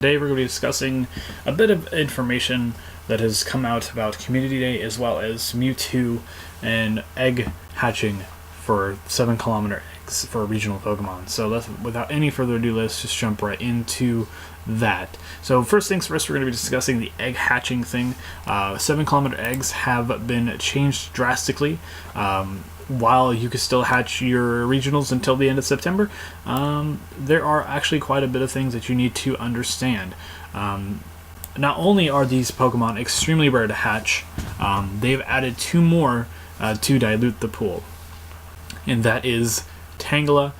Today we're going to be discussing a bit of information that has come out about Community Day, as well as Mewtwo and egg hatching for 7-kilometer eggs for regional Pokemon. So without any further ado, let's just jump right into that. So first things first, we're going to be discussing the egg hatching thing. 7-kilometer eggs have been changed drastically. While you can still hatch your regionals until the end of September, there are actually quite a bit of things that you need to understand. Not only are these Pokemon extremely rare to hatch, they've added 2 more to dilute the pool, and that is Tangela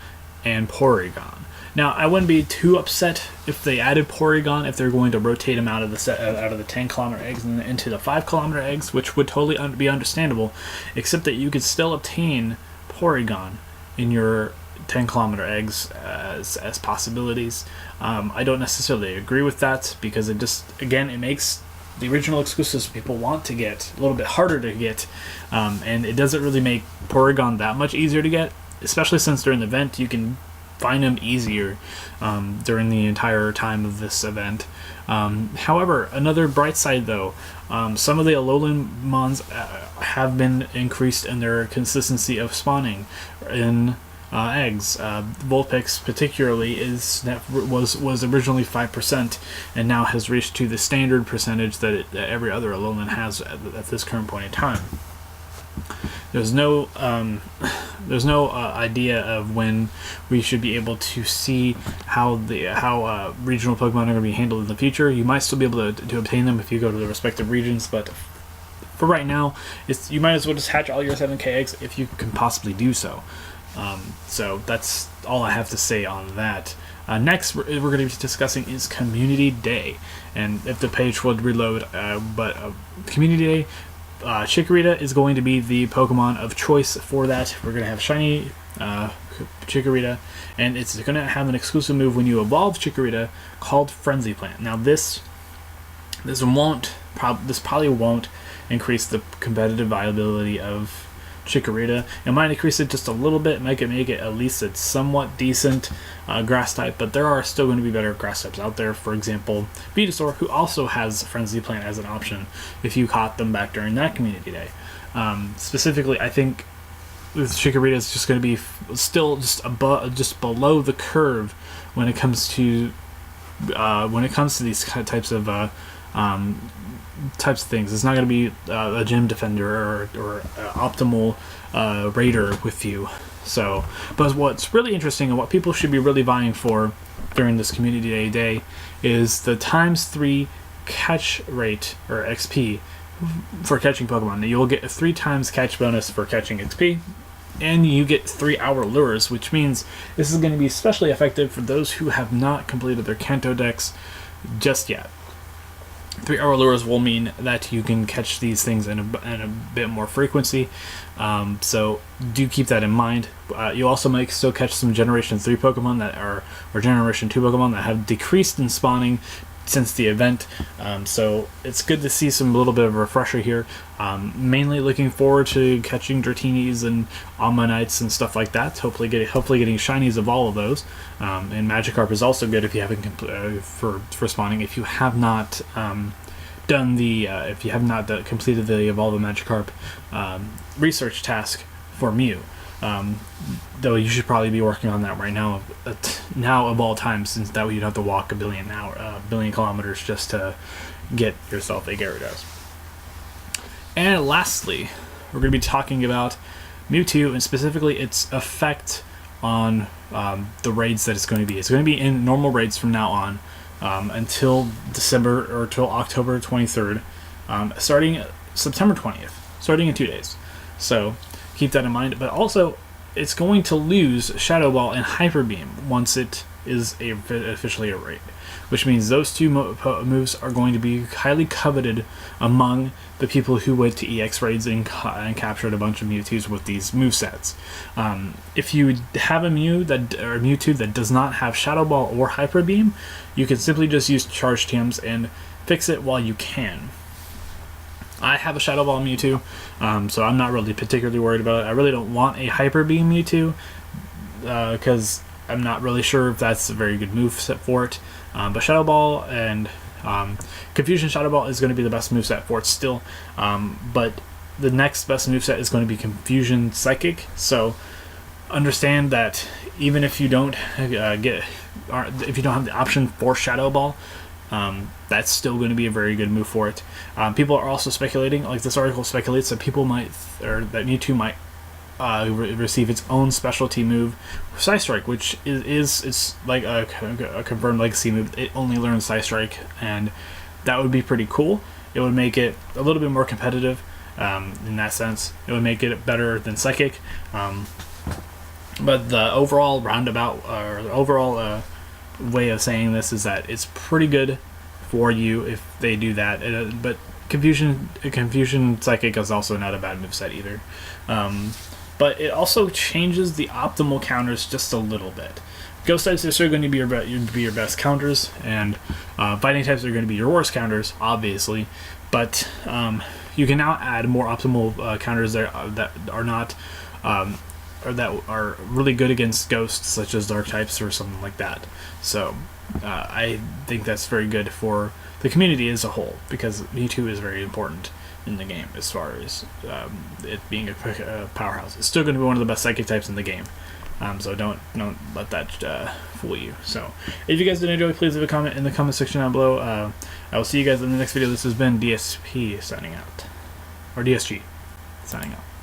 and Porygon. Now, I wouldn't be too upset if they added Porygon, if they're going to rotate them out of the 10-kilometer eggs and into the 5-kilometer eggs, which would totally be understandable, except that you could still obtain Porygon in your 10-kilometer eggs as possibilities. I don't necessarily agree with that, because it just, again, it makes the original exclusives people want to get a little bit harder to get, and it doesn't really make Porygon that much easier to get, especially since during the event you can find them easier during the entire time of this event. However, another bright side though, some of the Alolan Mons have been increased in their consistency of spawning in eggs. Vulpix particularly was originally 5% and now has reached to the standard percentage that every other Alolan has at this current point in time. There's no idea of when we should be able to see how regional Pokemon are going to be handled in the future. You might still be able to obtain them if you go to the respective regions, but for right now, you might as well just hatch all your 7K eggs if you can possibly do so. So that's all I have to say on that. Next, we're going to be discussing is Community Day, and if the page would reload, Community Day. Chikorita is going to be the Pokemon of choice for that. We're going to have shiny Chikorita, and it's going to have an exclusive move when you evolve Chikorita called Frenzy Plant. Now this probably won't increase the competitive viability of Chikorita. It might increase it just a little bit, make it at least a somewhat decent grass type, but there are still going to be better grass types out there. For example, Venusaur, who also has Frenzy Plant as an option if you caught them back during that Community Day. Specifically, I think with Chikorita is just going to be still just below the curve when it comes to these types of things. It's not going to be a gym defender or optimal raider with you. So, but what's really interesting and what people should be really vying for during this Community Day is the ×3 catch rate, or XP, for catching Pokemon. Now, you'll get a 3 times catch bonus for catching XP, and you get 3-hour lures, which means this is going to be especially effective for those who have not completed their Kanto decks just yet. 3-hour lures will mean that you can catch these things in a bit more frequency, so do keep that in mind. You also might still catch some Generation 3 Pokemon or Generation 2 Pokemon that have decreased in spawning since the event, so it's good to see some little bit of a refresher here. Mainly looking forward to catching Dratini's and Ammonites and stuff like that. Hopefully getting shinies of all of those. And Magikarp is also good if you haven't for spawning. If you have not completed the Evolve a Magikarp research task for Mew. Though you should probably be working on that right now. Now of all time, since that way you'd have to walk a billion kilometers just to get yourself a Gyarados. And lastly, we're going to be talking about Mewtwo, and specifically its effect on the raids that it's going to be. It's going to be in normal raids from now on until December or till October 23rd, starting September 20th, starting in 2 days. So keep that in mind. But also, it's going to lose Shadow Ball and Hyper Beam once it is officially a raid, which means those 2 moves are going to be highly coveted among the people who went to EX raids and captured a bunch of Mewtwo's with these movesets. If you have a Mewtwo that does not have Shadow Ball or Hyper Beam, you can simply just use Charge TMs and fix it while you can. I have a Shadow Ball Mewtwo, so I'm not really particularly worried about it. I really don't want a Hyper Beam Mewtwo, because I'm not really sure if that's a very good move set for it. But Shadow Ball and Confusion Shadow Ball is going to be the best moveset for it still. But the next best moveset is going to be Confusion Psychic. So understand that even if you don't if you don't have the option for Shadow Ball, that's still going to be a very good move for it. People are also speculating, like this article speculates that that Mewtwo might receive its own specialty move, Psy Strike, which is like a confirmed legacy move. It only learns Psy Strike, and that would be pretty cool. It would make it a little bit more competitive in that sense. It would make it better than Psychic. But the overall way of saying this is that it's pretty good for you if they do that. But Confusion Psychic is also not a bad moveset either. But it also changes the optimal counters just a little bit. Ghost types are still going to be your best counters, and fighting types are going to be your worst counters, obviously. But you can now add more optimal counters that are not. Or that are really good against ghosts, such as dark types or something like that. So I think that's very good for the community as a whole, because Mewtwo is very important in the game as far as it being a powerhouse. It's still going to be one of the best psychic types in the game. So don't let that fool you. So if you guys did enjoy, please leave a comment in the comment section down below. I will see you guys in the next video. This has been DSP signing out, or DSG signing out.